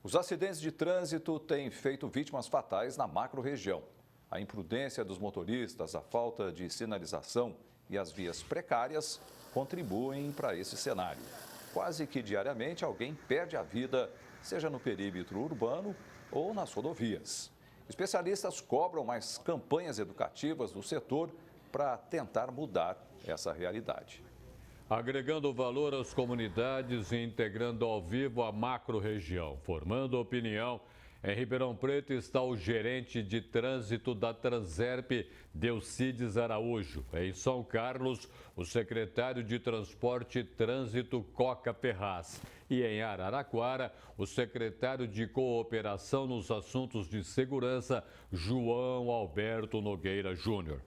Os acidentes de trânsito têm feito vítimas fatais na macro-região. A imprudência dos motoristas, a falta de sinalização e as vias precárias contribuem para esse cenário. Quase que diariamente alguém perde a vida, seja no perímetro urbano ou nas rodovias. Especialistas cobram mais campanhas educativas no setor para tentar mudar essa realidade. Agregando valor às comunidades e integrando ao vivo a macro-região. Formando opinião, em Ribeirão Preto está o gerente de trânsito da Transerp, Delcides Araújo. Em São Carlos, o secretário de Transporte e Trânsito, Coca Ferraz. E em Araraquara, o secretário de Cooperação nos Assuntos de Segurança, João Alberto Nogueira Júnior.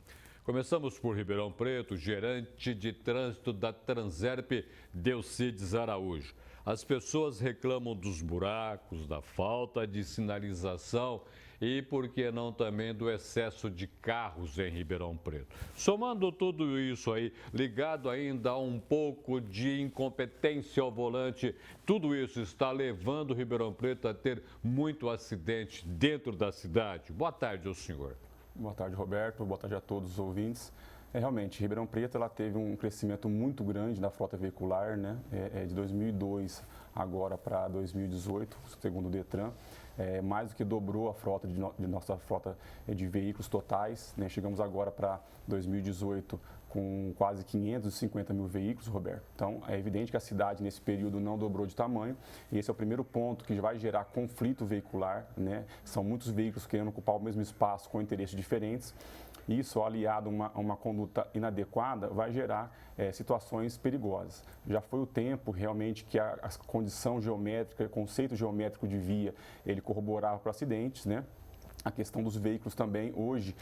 Começamos por Ribeirão Preto, gerente de trânsito da Transerp, Delcides Araújo. As pessoas reclamam dos buracos, da falta de sinalização e, por que não, também do excesso de carros em Ribeirão Preto. Somando tudo isso aí, ligado ainda a um pouco de incompetência ao volante, tudo isso está levando Ribeirão Preto a ter muito acidente dentro da cidade. Boa tarde ao senhor. Boa tarde, Roberto. Boa tarde a todos os ouvintes. Realmente, Ribeirão Preto ela teve um crescimento muito grande da frota veicular, né? De 2002 agora para 2018, segundo o Detran. Mais do que dobrou a frota de nossa frota de veículos totais, né? Chegamos agora para 2018 com quase 550 mil veículos, Roberto. Então, é evidente que a cidade nesse período não dobrou de tamanho e esse é o primeiro ponto que vai gerar conflito veicular, né? São muitos veículos querendo ocupar o mesmo espaço com interesses diferentes. Isso, aliado a uma conduta inadequada, vai gerar situações perigosas. Já foi o tempo realmente que a condição geométrica, o conceito geométrico de via, ele corroborava para acidentes, né? A questão dos veículos também, hoje,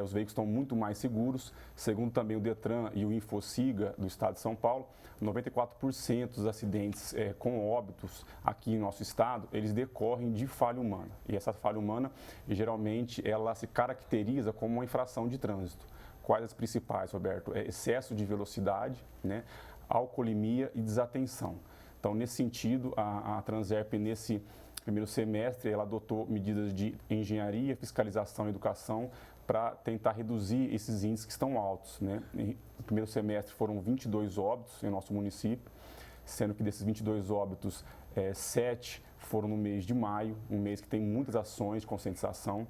os veículos estão muito mais seguros. Segundo também o Detran e o Infociga do Estado de São Paulo, 94% dos acidentes com óbitos aqui em nosso estado, eles decorrem de falha humana. E essa falha humana, geralmente, ela se caracteriza como uma infração de trânsito. Quais as principais, Roberto? Excesso de velocidade, né? Alcoolemia e desatenção. Então, nesse sentido, a Transerp, nesse primeiro semestre, ela adotou medidas de engenharia, fiscalização e educação para tentar reduzir esses índices que estão altos, né? No primeiro semestre foram 22 óbitos em nosso município, sendo que desses 22 óbitos, 7 foram no mês de maio, um mês que tem muitas ações de conscientização,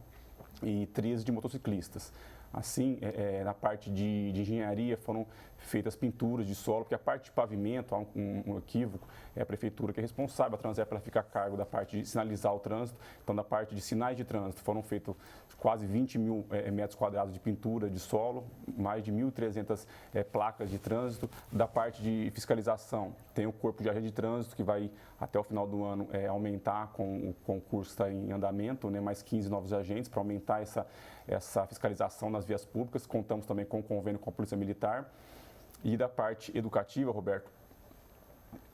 e 13 de motociclistas. Assim, na parte de engenharia foram feitas pinturas de solo, porque a parte de pavimento, há um equívoco, é a prefeitura que é responsável, a Transerp ela fica a cargo da parte de sinalizar o trânsito. Então, da parte de sinais de trânsito, foram feitos quase 20 mil metros quadrados de pintura de solo, mais de 1.300 placas de trânsito. Da parte de fiscalização, tem o corpo de agente de trânsito, que vai, até o final do ano, aumentar com o concurso que está em andamento, né, mais 15 novos agentes para aumentar essa fiscalização nas vias públicas. Contamos também com o convênio com a Polícia Militar. E da parte educativa, Roberto,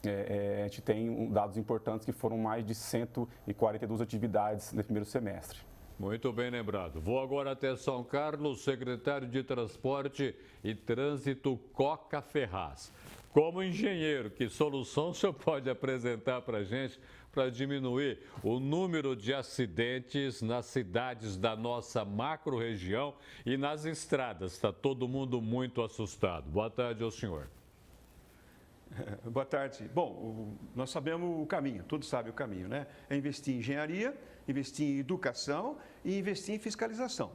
a gente tem dados importantes que foram mais de 142 atividades no primeiro semestre. Muito bem lembrado. Vou agora até São Carlos, secretário de Transporte e Trânsito, Coca Ferraz. Como engenheiro, que solução o senhor pode apresentar para a gente para diminuir o número de acidentes nas cidades da nossa macro-região e nas estradas? Está todo mundo muito assustado. Boa tarde ao senhor. Boa tarde. Bom, nós sabemos o caminho, todos sabem o caminho, né? É investir em engenharia, investir em educação e investir em fiscalização.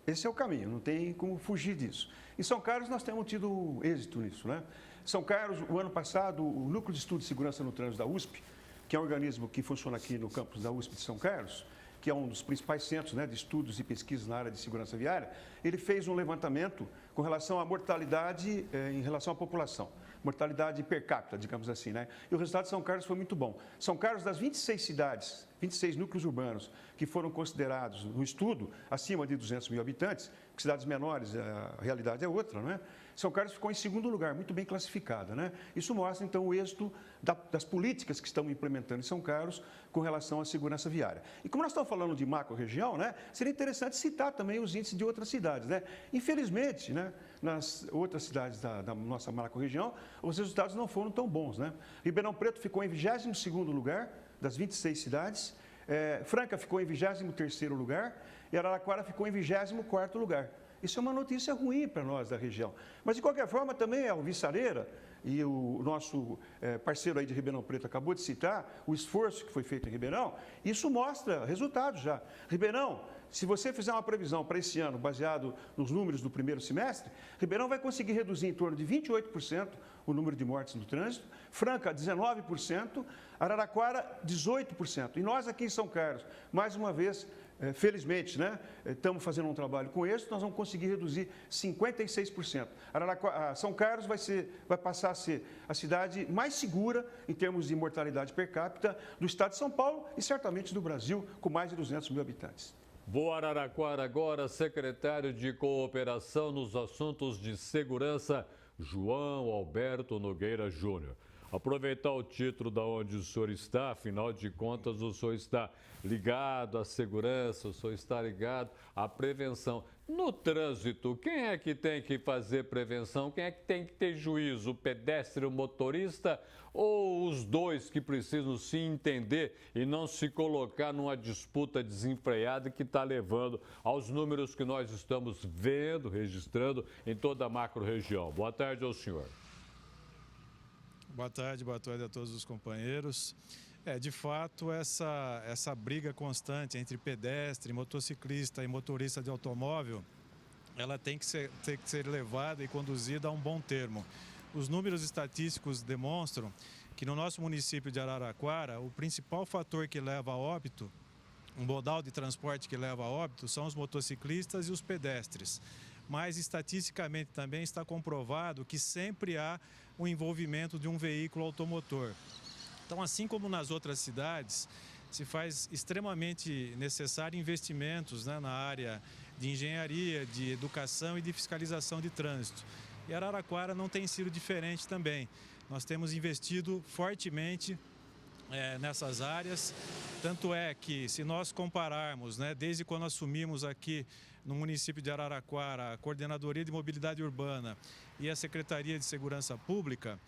Esse é o caminho, não tem como fugir disso. Em São Carlos nós temos tido êxito nisso, né? São Carlos, o ano passado, o Núcleo de Estudo de Segurança no Trânsito da USP, que é um organismo que funciona aqui no campus da USP de São Carlos, que é um dos principais centros, né, de estudos e pesquisas na área de segurança viária, ele fez um levantamento com relação à mortalidade em relação à população. Mortalidade per capita, digamos assim, né? E o resultado de São Carlos foi muito bom. São Carlos, das 26 cidades, 26 núcleos urbanos que foram considerados no estudo acima de 200 mil habitantes, que cidades menores a realidade é outra, não é? São Carlos ficou em segundo lugar, muito bem classificada, né? Isso mostra, então, o êxito das políticas que estão implementando em São Carlos com relação à segurança viária. E como nós estamos falando de macro-região, né, seria interessante citar também os índices de outras cidades, né? Infelizmente, né, nas outras cidades da nossa macro-região, os resultados não foram tão bons, né? Ribeirão Preto ficou em 22º lugar das 26 cidades. Franca ficou em 23º lugar e Araraquara ficou em 24º lugar. Isso é uma notícia ruim para nós da região. Mas, de qualquer forma, também a alvissareira e o nosso parceiro aí de Ribeirão Preto acabou de citar o esforço que foi feito em Ribeirão. Isso mostra resultados já. Ribeirão, se você fizer uma previsão para esse ano, baseado nos números do primeiro semestre, Ribeirão vai conseguir reduzir em torno de 28% o número de mortes no trânsito, Franca, 19%, Araraquara, 18%. E nós aqui em São Carlos, mais uma vez, felizmente, né, estamos fazendo um trabalho com isso, nós vamos conseguir reduzir 56%. São Carlos vai passar a ser a cidade mais segura em termos de mortalidade per capita do estado de São Paulo e certamente do Brasil, com mais de 200 mil habitantes. Vou a Araraquara agora, secretário de Cooperação nos Assuntos de Segurança, João Alberto Nogueira Júnior. Aproveitar o título da onde o senhor está, afinal de contas, o senhor está ligado à segurança, o senhor está ligado à prevenção. No trânsito, quem é que tem que fazer prevenção? Quem é que tem que ter juízo? O pedestre, o motorista ou os dois que precisam se entender e não se colocar numa disputa desenfreada que está levando aos números que nós estamos vendo, registrando em toda a macro-região? Boa tarde ao senhor. Boa tarde a todos os companheiros. De fato, essa briga constante entre pedestre, motociclista e motorista de automóvel, ela tem que ser levada e conduzida a um bom termo. Os números estatísticos demonstram que no nosso município de Araraquara, o principal fator que leva a óbito, um modal de transporte que leva a óbito, são os motociclistas e os pedestres. Mas estatisticamente também está comprovado que sempre há o envolvimento de um veículo automotor. Então, assim como nas outras cidades, se faz extremamente necessário investimentos, né, na área de engenharia, de educação e de fiscalização de trânsito. E Araraquara não tem sido diferente também. Nós temos investido fortemente nessas áreas, tanto é que se nós compararmos, né, desde quando assumimos aqui no município de Araraquara a Coordenadoria de Mobilidade Urbana e a Secretaria de Segurança Pública,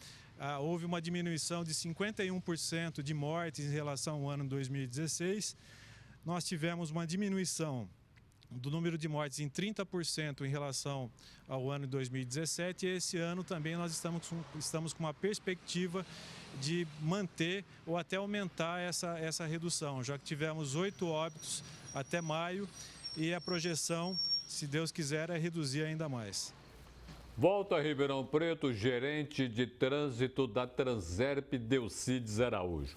houve uma diminuição de 51% de mortes em relação ao ano 2016. Nós tivemos uma diminuição do número de mortes em 30% em relação ao ano de 2017 e esse ano também nós estamos com uma perspectiva de manter ou até aumentar essa redução, já que tivemos 8 óbitos até maio e a projeção, se Deus quiser, é reduzir ainda mais. Volta a Ribeirão Preto, gerente de trânsito da Transerp, Delcides Araújo.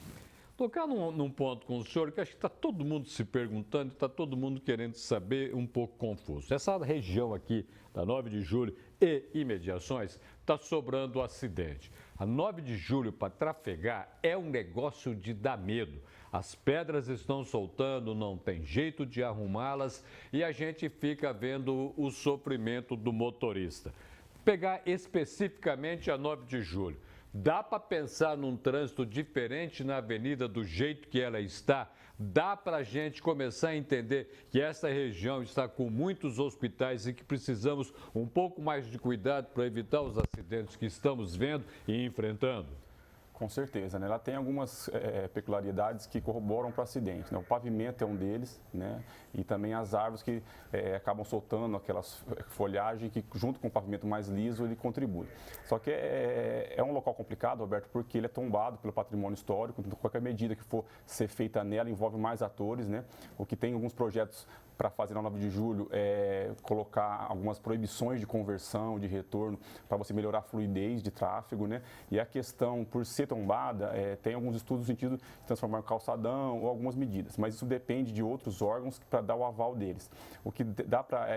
Tocar num ponto com o senhor que acho que está todo mundo se perguntando, está todo mundo querendo saber, um pouco confuso. Essa região aqui da 9 de julho e imediações está sobrando acidente. A 9 de julho para trafegar é um negócio de dar medo. As pedras estão soltando, não tem jeito de arrumá-las e a gente fica vendo o sofrimento do motorista. Pegar especificamente a 9 de julho. Dá para pensar num trânsito diferente na avenida do jeito que ela está? Dá para a gente começar a entender que essa região está com muitos hospitais e que precisamos um pouco mais de cuidado para evitar os acidentes que estamos vendo e enfrentando? Com certeza, né? Ela tem algumas peculiaridades que corroboram para o acidente, né? O pavimento é um deles, né? E também as árvores que acabam soltando aquelas folhagens que, junto com o pavimento mais liso, ele contribui. Só que é um local complicado, Roberto, porque ele é tombado pelo patrimônio histórico, então qualquer medida que for ser feita nela envolve mais atores, né? O que tem alguns projetos para fazer na 9 de julho colocar algumas proibições de conversão, de retorno, para você melhorar a fluidez de tráfego, né? E a questão, por ser tombada, tem alguns estudos no sentido de transformar em calçadão ou algumas medidas, mas isso depende de outros órgãos para dar o aval deles. O que dá para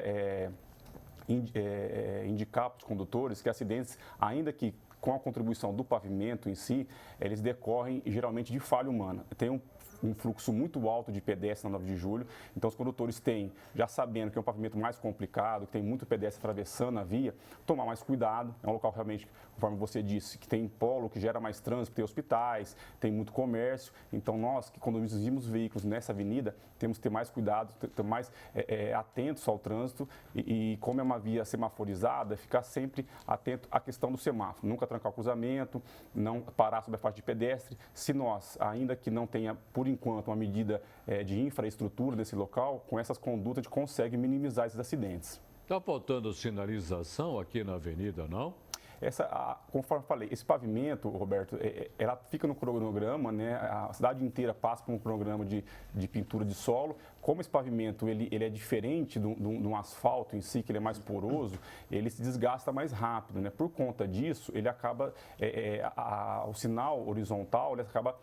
indicar para os condutores que acidentes, ainda que com a contribuição do pavimento em si, eles decorrem geralmente de falha humana. Tem um fluxo muito alto de pedestres na 9 de julho. Então, os condutores têm, já sabendo que é um pavimento mais complicado, que tem muito pedestre atravessando a via, tomar mais cuidado. É um local realmente, conforme você disse, que tem polo, que gera mais trânsito, tem hospitais, tem muito comércio. Então, nós que conduzimos veículos nessa avenida, temos que ter mais cuidado, ter mais atentos ao trânsito e como é uma via semaforizada, ficar sempre atento à questão do semáforo. Nunca trancar o cruzamento, não parar sobre a faixa de pedestre. Se nós, ainda que não tenha, por enquanto, uma medida de infraestrutura nesse local, com essas condutas a gente consegue minimizar esses acidentes. Está faltando sinalização aqui na avenida, não? Conforme eu falei, esse pavimento, Roberto, ela fica no cronograma, né? A cidade inteira passa por um cronograma de pintura de solo. Como esse pavimento ele é diferente de um asfalto em si, que ele é mais poroso, ele se desgasta mais rápido, né? Por conta disso, ele acaba, o sinal horizontal ele acaba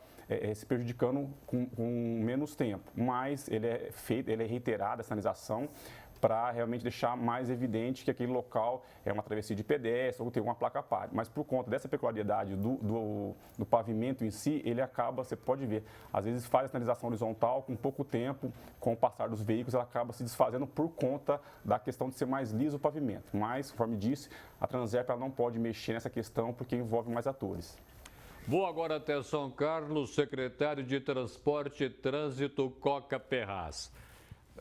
se prejudicando com menos tempo. Mas ele é reiterada a sinalização, para realmente deixar mais evidente que aquele local é uma travessia de pedestre ou tem uma placa pare. Mas por conta dessa peculiaridade do pavimento em si, ele acaba, você pode ver, às vezes faz a sinalização horizontal com pouco tempo, com o passar dos veículos, ela acaba se desfazendo por conta da questão de ser mais liso o pavimento. Mas, conforme disse, a Transerp ela não pode mexer nessa questão porque envolve mais atores. Vou agora até São Carlos, secretário de Transporte e Trânsito, Coca Ferraz.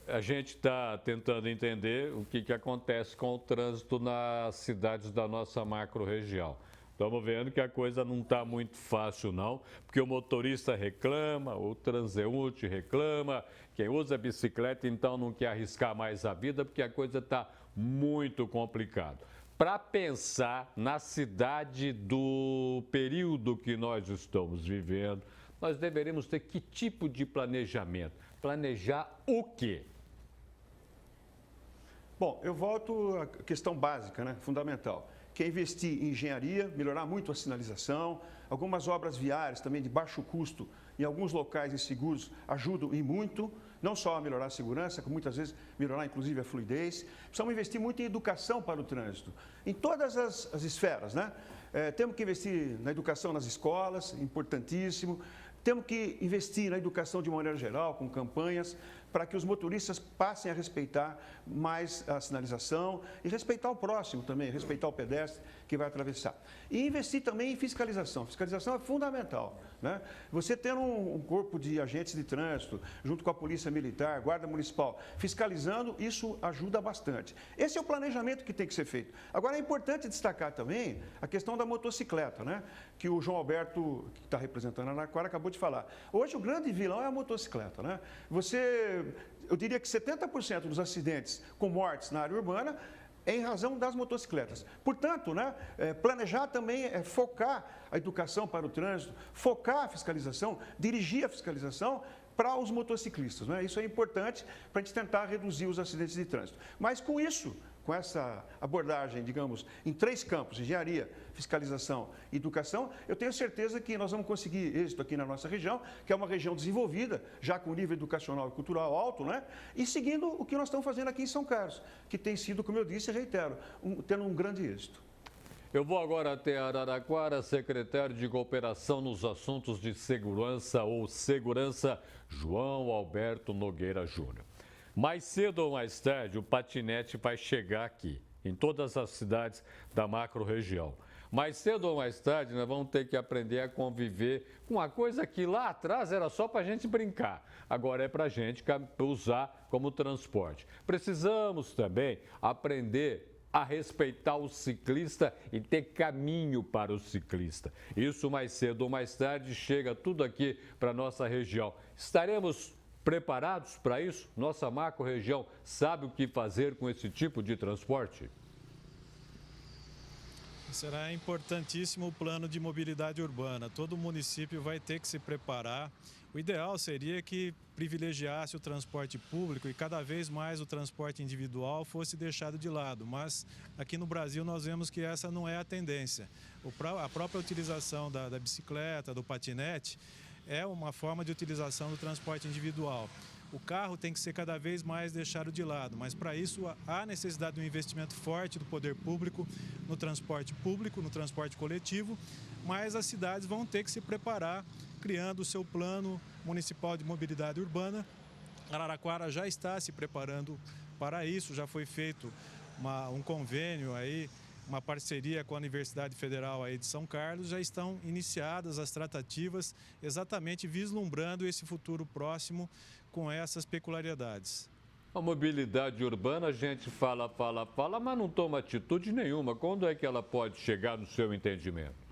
A gente está tentando entender o que acontece com o trânsito nas cidades da nossa macro-região. Estamos vendo que a coisa não está muito fácil, não, porque o motorista reclama, o transeunte reclama, quem usa bicicleta, então, não quer arriscar mais a vida, porque a coisa está muito complicada. Para pensar na cidade do período que nós estamos vivendo, nós deveríamos ter que tipo de planejamento? Planejar o quê? Bom, eu volto à questão básica, né? Fundamental, que é investir em engenharia, melhorar muito a sinalização, algumas obras viárias também de baixo custo, em alguns locais inseguros, ajudam e muito, não só a melhorar a segurança, como muitas vezes melhorar inclusive a fluidez. Precisamos investir muito em educação para o trânsito, em todas as esferas, né? Temos que investir na educação nas escolas, importantíssimo. Temos que investir na educação de maneira geral, com campanhas, para que os motoristas passem a respeitar mais a sinalização e respeitar o próximo também, respeitar o pedestre que vai atravessar. E investir também em fiscalização. Fiscalização é fundamental, né? Você ter um corpo de agentes de trânsito, junto com a Polícia Militar, Guarda Municipal, fiscalizando, isso ajuda bastante. Esse é o planejamento que tem que ser feito. Agora, é importante destacar também a questão da motocicleta, né? Que o João Alberto, que está representando a Araraquara, acabou de falar. Hoje, o grande vilão é a motocicleta, né? Eu diria que 70% dos acidentes com mortes na área urbana é em razão das motocicletas. Portanto, né, planejar também é focar a educação para o trânsito, focar a fiscalização, dirigir a fiscalização para os motociclistas, né? Isso é importante para a gente tentar reduzir os acidentes de trânsito. Mas com isso, com essa abordagem, digamos, em 3 campos, engenharia, fiscalização e educação, eu tenho certeza que nós vamos conseguir êxito aqui na nossa região, que é uma região desenvolvida, já com nível educacional e cultural alto, né? E seguindo o que nós estamos fazendo aqui em São Carlos, que tem sido, como eu disse e reitero, tendo um grande êxito. Eu vou agora até Araraquara, secretário de Cooperação nos Assuntos de Segurança ou Segurança, João Alberto Nogueira Júnior. Mais cedo ou mais tarde, o patinete vai chegar aqui, em todas as cidades da macro-região. Mais cedo ou mais tarde, nós vamos ter que aprender a conviver com uma coisa que lá atrás era só para a gente brincar. Agora é para a gente usar como transporte. Precisamos também aprender a respeitar o ciclista e ter caminho para o ciclista. Isso mais cedo ou mais tarde chega tudo aqui para a nossa região. Estaremos preparados para isso? Nossa macro-região sabe o que fazer com esse tipo de transporte? Será importantíssimo o plano de mobilidade urbana. Todo município vai ter que se preparar. O ideal seria que privilegiasse o transporte público e cada vez mais o transporte individual fosse deixado de lado. Mas aqui no Brasil nós vemos que essa não é a tendência. A própria utilização da bicicleta, do patinete, é uma forma de utilização do transporte individual. O carro tem que ser cada vez mais deixado de lado, mas para isso há necessidade de um investimento forte do poder público, no transporte coletivo, mas as cidades vão ter que se preparar criando o seu plano municipal de mobilidade urbana. Araraquara já está se preparando para isso, já foi feito um convênio aí, uma parceria com a Universidade Federal aí de São Carlos, já estão iniciadas as tratativas exatamente vislumbrando esse futuro próximo com essas peculiaridades. A mobilidade urbana, a gente fala, mas não toma atitude nenhuma. Quando é que ela pode chegar no seu entendimento?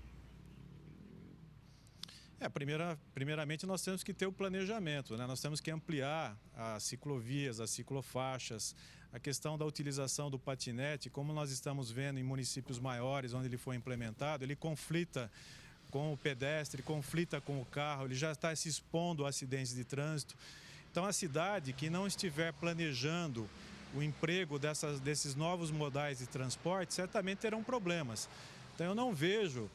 Primeiramente, nós temos que ter o planejamento, né? Nós temos que ampliar as ciclovias, as ciclofaixas, a questão da utilização do patinete, como nós estamos vendo em municípios maiores, onde ele foi implementado, ele conflita com o pedestre, conflita com o carro, ele já está se expondo a acidentes de trânsito. Então, a cidade que não estiver planejando o emprego desses novos modais de transporte, certamente terão problemas. Então, eu não vejo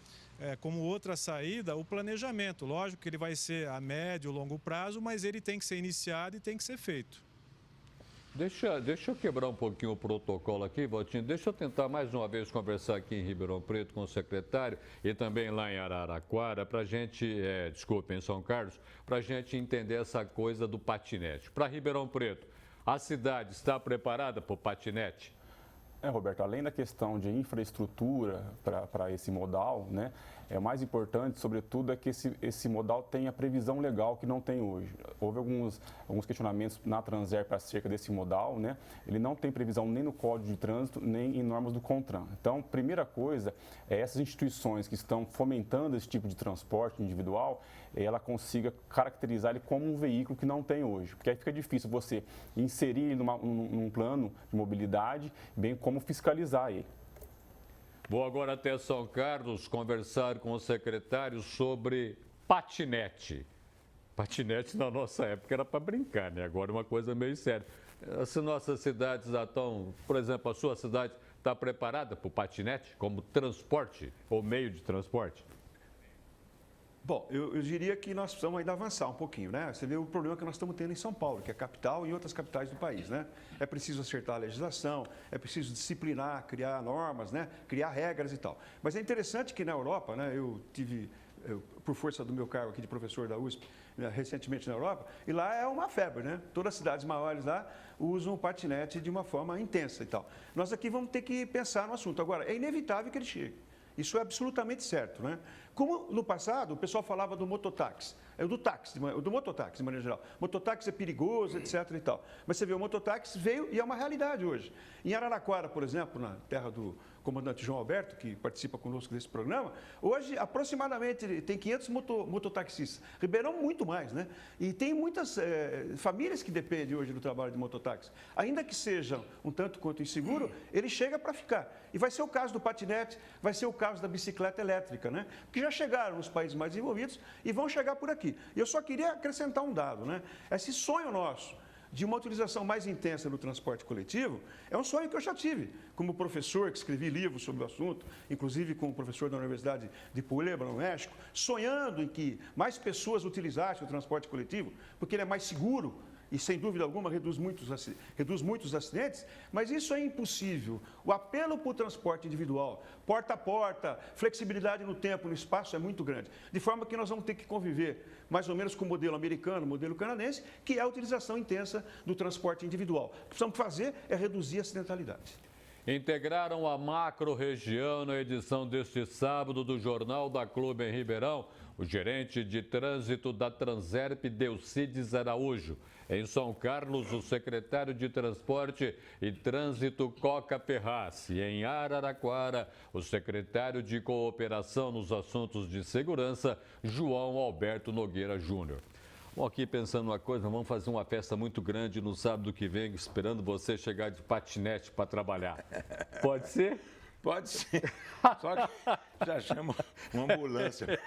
como outra saída o planejamento. Lógico que ele vai ser a médio e longo prazo, mas ele tem que ser iniciado e tem que ser feito. Deixa eu quebrar um pouquinho o protocolo aqui, Valtinho. Deixa eu tentar mais uma vez conversar aqui em Ribeirão Preto com o secretário e também lá em Araraquara, para a gente, em São Carlos, para a gente entender essa coisa do patinete. Para Ribeirão Preto, a cidade está preparada para o patinete? Roberto, além da questão de infraestrutura para esse modal, né, o mais importante, sobretudo, é que esse modal tenha previsão legal que não tem hoje. Houve alguns questionamentos na Transerp acerca desse modal, né? Ele não tem previsão nem no Código de Trânsito, nem em normas do CONTRAN. Então, primeira coisa, essas instituições que estão fomentando esse tipo de transporte individual, ela consiga caracterizar ele como um veículo que não tem hoje. Porque aí fica difícil você inserir ele num plano de mobilidade, bem como fiscalizar ele. Vou agora até São Carlos conversar com o secretário sobre patinete. Patinete na nossa época era para brincar, né? Agora é uma coisa meio séria. Se nossas cidades já estão, por exemplo, a sua cidade está preparada para o patinete como transporte ou meio de transporte? Bom, eu diria que nós precisamos ainda avançar um pouquinho, né? Você vê o problema que nós estamos tendo em São Paulo, que é a capital, e em outras capitais do país, né? É preciso acertar a legislação, é preciso disciplinar, criar normas, né? Criar regras e tal. Mas é interessante que na Europa, né? Por força do meu cargo aqui de professor da USP, né, recentemente na Europa, e lá é uma febre, né? Todas as cidades maiores lá usam o patinete de uma forma intensa e tal. Nós aqui vamos ter que pensar no assunto. Agora, é inevitável que ele chegue. Isso é absolutamente certo, né? Como no passado o pessoal falava do mototáxi, do mototáxi de maneira geral. Mototáxi é perigoso, etc. e tal. Mas você vê, o mototáxi veio e é uma realidade hoje. Em Araraquara, por exemplo, na terra do comandante João Alberto, que participa conosco desse programa, hoje aproximadamente tem 500 mototaxistas. Ribeirão, muito mais, né? E tem muitas famílias que dependem hoje do trabalho de mototáxi. Ainda que seja um tanto quanto inseguro, ele chega para ficar. E vai ser o caso do patinete, vai ser o caso da bicicleta elétrica, né? Porque já chegaram nos países mais desenvolvidos e vão chegar por aqui. E eu só queria acrescentar um dado, né? Esse sonho nosso de uma utilização mais intensa do transporte coletivo é um sonho que eu já tive como professor, que escrevi livros sobre o assunto, inclusive como professor da Universidade de Puebla, no México, sonhando em que mais pessoas utilizassem o transporte coletivo, porque ele é mais seguro e, sem dúvida alguma, reduz muitos acidentes, mas isso é impossível. O apelo para o transporte individual, porta a porta, flexibilidade no tempo, no espaço, é muito grande. De forma que nós vamos ter que conviver mais ou menos com o modelo americano, o modelo canadense, que é a utilização intensa do transporte individual. O que precisamos fazer é reduzir a acidentalidade. Integraram a macro-região na edição deste sábado do Jornal da Clube em Ribeirão, o gerente de trânsito da Transerp, Delcides Araújo. Em São Carlos, o secretário de Transporte e Trânsito, Coca Ferraz. E em Araraquara, o secretário de Cooperação nos Assuntos de Segurança, João Alberto Nogueira Júnior. Bom, aqui pensando uma coisa, vamos fazer uma festa muito grande no sábado que vem, esperando você chegar de patinete para trabalhar. Pode ser? Pode ser. Só que já chama uma ambulância.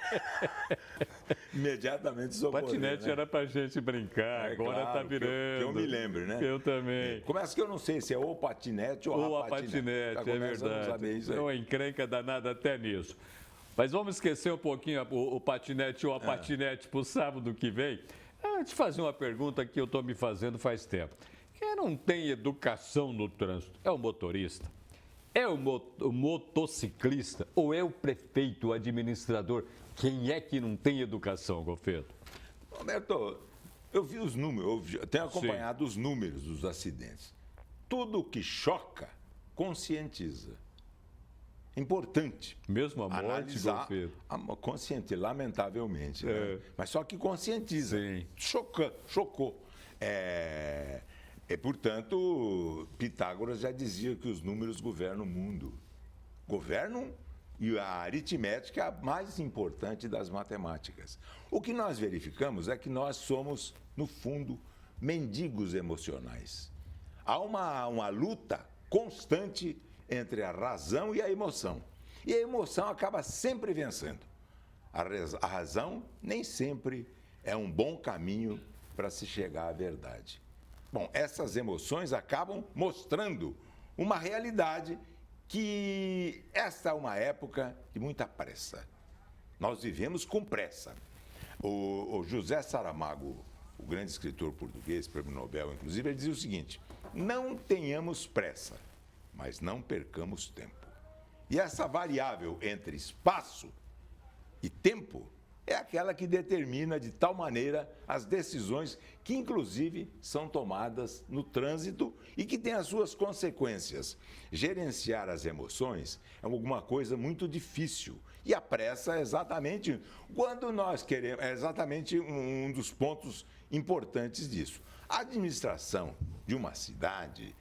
Imediatamente socorrer. Patinete, né? Era pra gente brincar, agora claro, tá virando. Que eu me lembro, né? Eu também. Começa que eu não sei se é ou patinete ou a patinete, é verdade. A não saber isso aí. É uma encrenca danada até nisso. Mas vamos esquecer um pouquinho o patinete ou a patinete para o sábado que vem. Eu te fazer uma pergunta que eu estou me fazendo faz tempo. Quem não tem educação no trânsito é o motorista. É o motociclista ou é o prefeito, o administrador? Quem é que não tem educação, Gofeto? Roberto, eu vi os números, eu tenho acompanhado os números dos acidentes. Tudo que choca, conscientiza. Importante. Mesmo a morte, analisar Gofeto? Consciente, lamentavelmente. Né? Mas só que conscientiza. Sim. Chocou. Portanto, Pitágoras já dizia que os números governam o mundo. Governam, e a aritmética é a mais importante das matemáticas. O que nós verificamos é que nós somos, no fundo, mendigos emocionais. Há uma luta constante entre a razão e a emoção. E a emoção acaba sempre vencendo. A razão nem sempre é um bom caminho para se chegar à verdade. Bom, essas emoções acabam mostrando uma realidade que esta é uma época de muita pressa. Nós vivemos com pressa. O José Saramago, o grande escritor português, prêmio Nobel, inclusive, ele dizia o seguinte: não tenhamos pressa, mas não percamos tempo. E essa variável entre espaço e tempo é aquela que determina de tal maneira as decisões que, inclusive, são tomadas no trânsito e que têm as suas consequências. Gerenciar as emoções é alguma coisa muito difícil. E a pressa é exatamente quando nós queremos, é exatamente um dos pontos importantes disso. A administração de uma cidade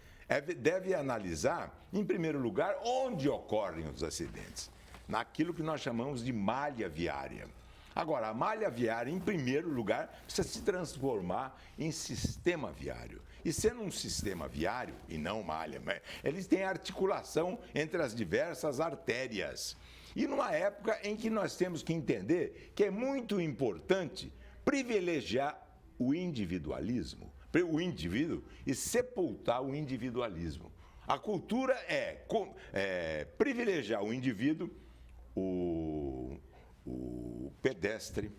deve analisar, em primeiro lugar, onde ocorrem os acidentes, naquilo que nós chamamos de malha viária. Agora, a malha viária, em primeiro lugar, precisa se transformar em sistema viário. E sendo um sistema viário, e não malha, eles têm articulação entre as diversas artérias. E numa época em que nós temos que entender que é muito importante privilegiar o individualismo, o indivíduo, e sepultar o individualismo. A cultura é privilegiar o indivíduo, o pedestre,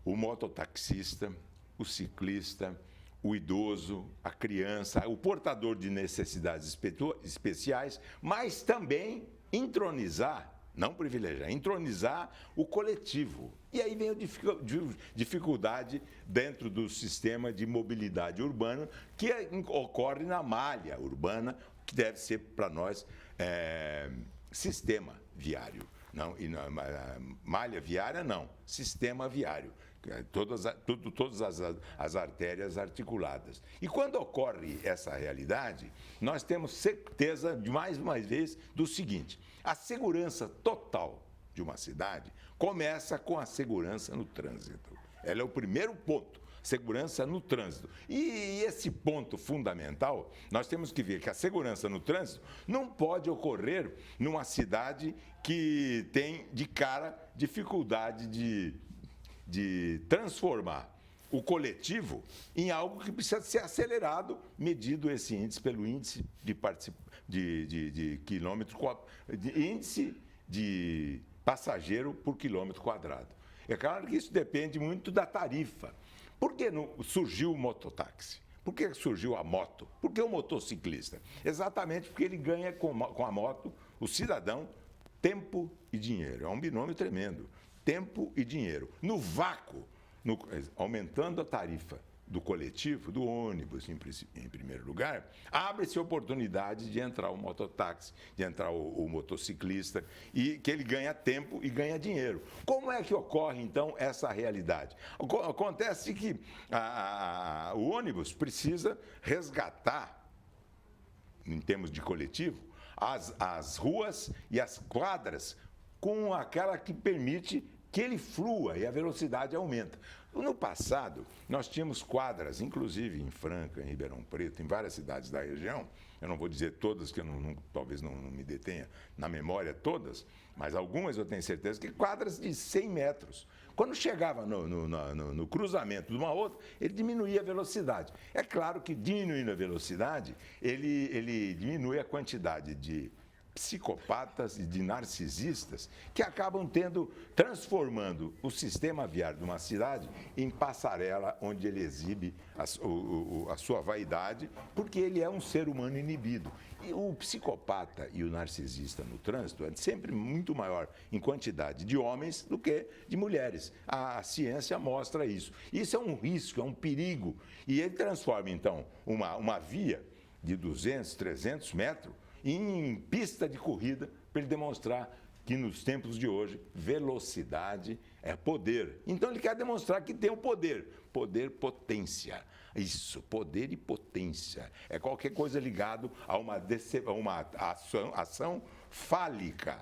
o mototaxista, o ciclista, o idoso, a criança, o portador de necessidades especiais, mas também entronizar, não privilegiar, entronizar o coletivo. E aí vem a dificuldade dentro do sistema de mobilidade urbana que ocorre na malha urbana, que deve ser para nós sistema viário. Não, e na malha viária, não. Sistema viário. Todas as artérias articuladas. E quando ocorre essa realidade, nós temos certeza, de mais uma vez, do seguinte: a segurança total de uma cidade começa com a segurança no trânsito. Ela é o primeiro ponto. Segurança no trânsito. E esse ponto fundamental, nós temos que ver que a segurança no trânsito não pode ocorrer numa cidade que tem, de cara, dificuldade de transformar o coletivo em algo que precisa ser acelerado, medido esse índice pelo índice de quilômetro, índice de passageiro por quilômetro quadrado. É claro que isso depende muito da tarifa. Por que surgiu o mototáxi? Por que surgiu a moto? Por que o motociclista? Exatamente porque ele ganha com a moto, o cidadão, tempo e dinheiro. É um binômio tremendo. Tempo e dinheiro. No vácuo, aumentando a tarifa do coletivo, do ônibus, em primeiro lugar, abre-se a oportunidade de entrar o mototáxi, de entrar o motociclista, e que ele ganha tempo e ganha dinheiro. Como é que ocorre, então, essa realidade? Acontece que o ônibus precisa resgatar, em termos de coletivo, as ruas e as quadras com aquela que permite que ele flua e a velocidade aumenta. No passado, nós tínhamos quadras, inclusive em Franca, em Ribeirão Preto, em várias cidades da região. Eu não vou dizer todas, que eu talvez não me detenha na memória todas, mas algumas eu tenho certeza que quadras de 100 metros. Quando chegava no cruzamento de uma outra, ele diminuía a velocidade. É claro que diminuindo a velocidade, ele diminui a quantidade de psicopatas e de narcisistas que acabam transformando o sistema viário de uma cidade em passarela onde ele exibe a sua vaidade, porque ele é um ser humano inibido. E o psicopata e o narcisista no trânsito é sempre muito maior em quantidade de homens do que de mulheres. A ciência mostra isso. Isso é um risco, é um perigo. E ele transforma, então, uma via de 200, 300 metros em pista de corrida para ele demonstrar que nos tempos de hoje velocidade é poder. Então ele quer demonstrar que tem o poder, potência. Isso, poder e potência. É qualquer coisa ligado a uma ação fálica.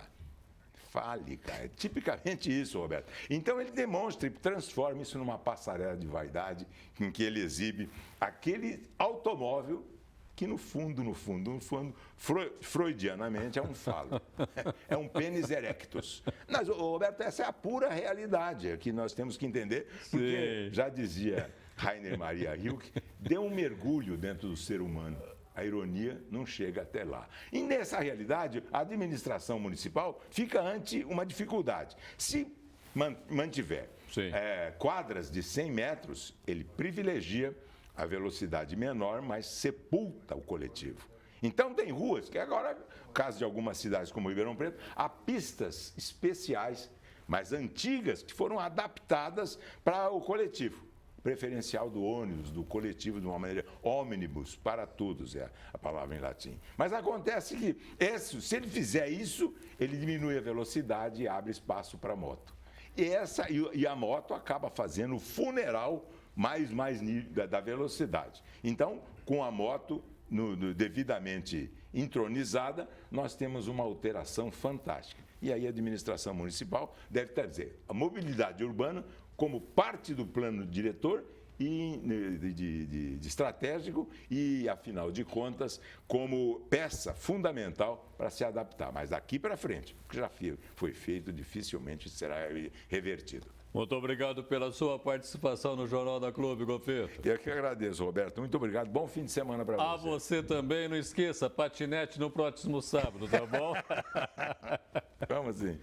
É tipicamente isso, Roberto. Então ele demonstra e transforma isso numa passarela de vaidade em que ele exibe aquele automóvel que no fundo, freudianamente é um falo. É um pênis erectus. Mas, Roberto, essa é a pura realidade que nós temos que entender, porque já dizia Rainer Maria Rilke, dê um mergulho dentro do ser humano. A ironia não chega até lá. E nessa realidade, a administração municipal fica ante uma dificuldade. Se mantiver quadras de 100 metros, ele privilegia a velocidade menor, mas sepulta o coletivo. Então tem ruas que agora, no caso de algumas cidades como Ribeirão Preto, há pistas especiais, mas antigas, que foram adaptadas para o coletivo. Preferencial do ônibus, do coletivo, de uma maneira, ônibus, para todos é a palavra em latim. Mas acontece que, se ele fizer isso, ele diminui a velocidade e abre espaço para a moto. E a moto acaba fazendo o funeral mais da velocidade. Então, com a moto devidamente entronizada, nós temos uma alteração fantástica. E aí a administração municipal deve trazer a mobilidade urbana como parte do plano diretor e de estratégico e, afinal de contas, como peça fundamental para se adaptar. Mas daqui para frente, o que já foi feito, dificilmente será revertido. Muito obrigado pela sua participação no Jornal da Clube, Gofeto. Eu que agradeço, Roberto. Muito obrigado. Bom fim de semana para você. A você também. Não esqueça, patinete no próximo sábado, tá bom? Vamos sim.